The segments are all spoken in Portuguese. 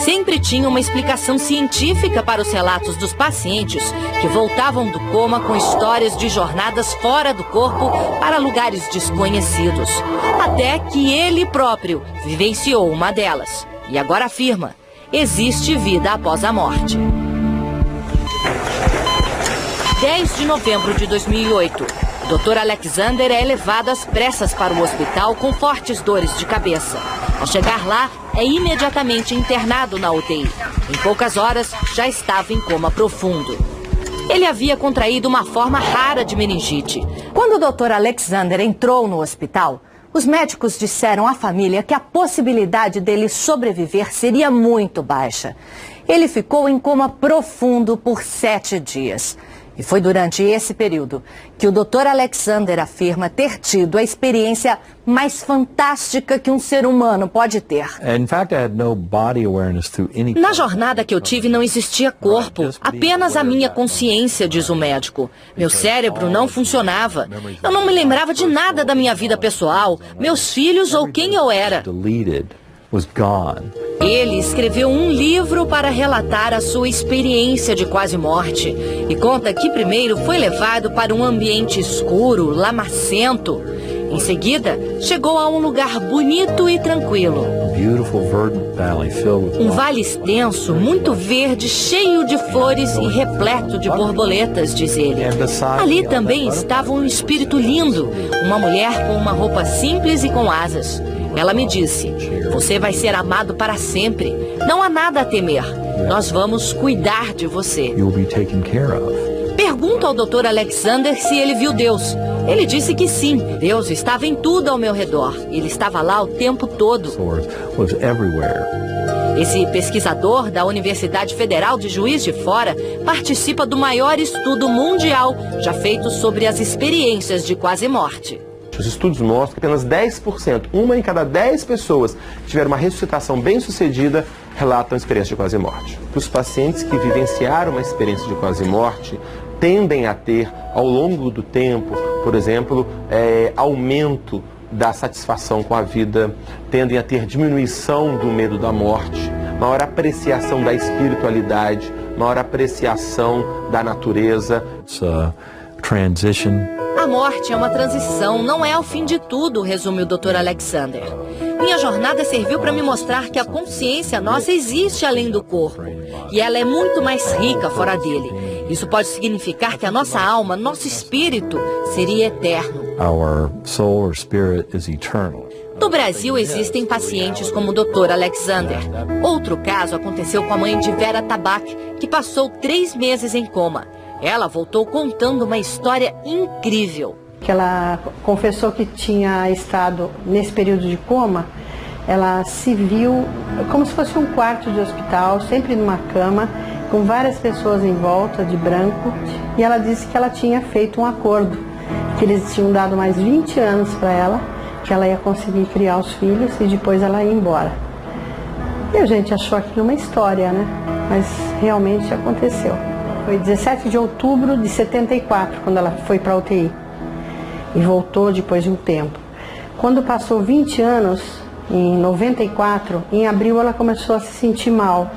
sempre tinha uma explicação científica para os relatos dos pacientes que voltavam do coma com histórias de jornadas fora do corpo para lugares desconhecidos. Até que ele próprio vivenciou uma delas. E agora afirma: existe vida após a morte. 10 de novembro de 2008. O Dr. Alexander é levado às pressas para o hospital com fortes dores de cabeça. Ao chegar lá, é imediatamente internado na UTI. Em poucas horas, já estava em coma profundo. Ele havia contraído uma forma rara de meningite. Quando o Dr. Alexander entrou no hospital, os médicos disseram à família que a possibilidade dele sobreviver seria muito baixa. Ele ficou em coma profundo por 7 dias. E foi durante esse período que o Dr. Alexander afirma ter tido a experiência mais fantástica que um ser humano pode ter. Na jornada que eu tive não existia corpo, apenas a minha consciência, diz o médico. Meu cérebro não funcionava. Eu não me lembrava de nada da minha vida pessoal, meus filhos ou quem eu era. Ele escreveu um livro para relatar a sua experiência de quase morte e conta que primeiro foi levado para um ambiente escuro, lamacento. Em seguida, chegou a um lugar bonito e tranquilo. Um vale extenso, muito verde, cheio de flores e repleto de borboletas, diz ele. Ali também estava um espírito lindo, uma mulher com uma roupa simples e com asas. Ela me disse: você vai ser amado para sempre. Não há nada a temer. Nós vamos cuidar de você. Pergunto ao Dr. Alexander se ele viu Deus. Ele disse que sim. Deus estava em tudo ao meu redor. Ele estava lá o tempo todo. Esse pesquisador da Universidade Federal de Juiz de Fora participa do maior estudo mundial já feito sobre as experiências de quase morte. Os estudos mostram que apenas 10%, uma em cada 10 pessoas que tiveram uma ressuscitação bem-sucedida, relatam experiência de quase morte. Os pacientes que vivenciaram uma experiência de quase morte tendem a ter, ao longo do tempo, por exemplo, aumento da satisfação com a vida, tendem a ter diminuição do medo da morte, maior apreciação da espiritualidade, maior apreciação da natureza. A morte é uma transição, não é o fim de tudo, resume o Dr. Alexander. Minha jornada serviu para me mostrar que a consciência nossa existe além do corpo. E ela é muito mais rica fora dele. Isso pode significar que a nossa alma, nosso espírito, seria eterno. No Brasil existem pacientes como o Dr. Alexander. Outro caso aconteceu com a mãe de Vera Tabak, que passou 3 meses em coma. Ela voltou contando uma história incrível. Ela confessou que tinha estado nesse período de coma, ela se viu como se fosse um quarto de hospital, sempre numa cama, com várias pessoas em volta, de branco, e ela disse que ela tinha feito um acordo, que eles tinham dado mais 20 anos para ela, que ela ia conseguir criar os filhos e depois ela ia embora. E a gente achou aquilo uma história, né? Mas realmente aconteceu. Foi 17 de outubro de 74, quando ela foi para a UTI. E voltou depois de um tempo. Quando passou 20 anos, em 94, em abril ela começou a se sentir mal.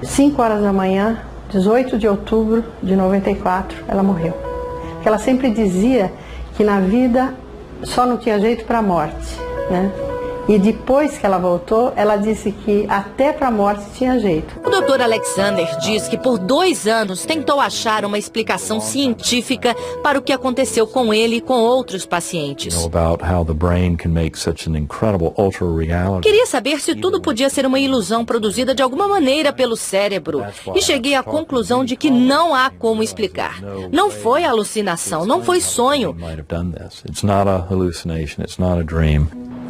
5 horas da manhã, 18 de outubro de 94, ela morreu. Porque ela sempre dizia que na vida só não tinha jeito para a morte, né? E depois que ela voltou, ela disse que até para a morte tinha jeito. O Dr. Alexander diz que por 2 anos tentou achar uma explicação científica para o que aconteceu com ele e com outros pacientes. Queria saber se tudo podia ser uma ilusão produzida de alguma maneira pelo cérebro. E cheguei à conclusão de que não há como explicar. Não foi alucinação, não foi sonho.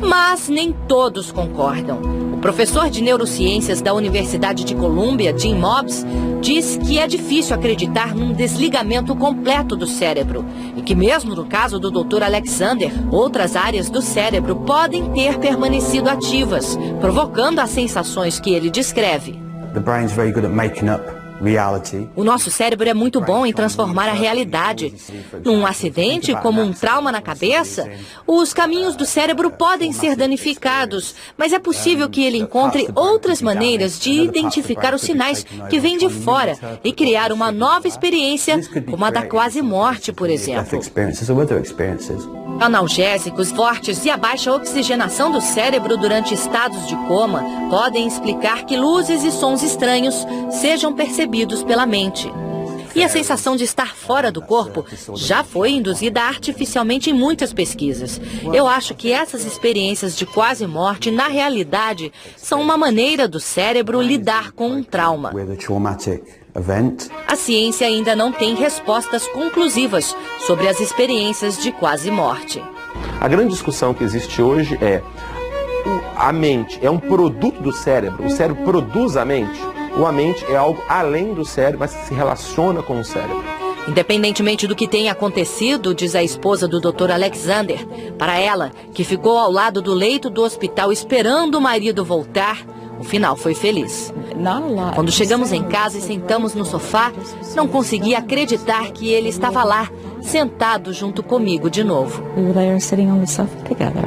Mas nem todos concordam. O professor de neurociências da Universidade de Colômbia, Jim Mobbs, diz que é difícil acreditar num desligamento completo do cérebro e que mesmo no caso do Dr. Alexander, outras áreas do cérebro podem ter permanecido ativas, provocando as sensações que ele descreve. The brain's very good at making up O nosso cérebro é muito bom em transformar a realidade. Num acidente, como um trauma na cabeça, os caminhos do cérebro podem ser danificados, mas é possível que ele encontre outras maneiras de identificar os sinais que vêm de fora e criar uma nova experiência, como a da quase morte, por exemplo. Analgésicos fortes e a baixa oxigenação do cérebro durante estados de coma podem explicar que luzes e sons estranhos sejam percebidos pela mente. E a sensação de estar fora do corpo já foi induzida artificialmente em muitas pesquisas. Eu acho que essas experiências de quase morte, na realidade, são uma maneira do cérebro lidar com um trauma. A ciência ainda não tem respostas conclusivas sobre as experiências de quase morte. A grande discussão que existe hoje é: a mente é um produto do cérebro? O cérebro produz a mente? Ou a mente é algo além do cérebro, mas que se relaciona com o cérebro? Independentemente do que tenha acontecido, diz a esposa do Dr. Alexander, para ela, que ficou ao lado do leito do hospital esperando o marido voltar, o final foi feliz. Quando chegamos em casa e sentamos no sofá, não conseguia acreditar que ele estava lá, sentado junto comigo de novo. We were there sitting on the sofa together.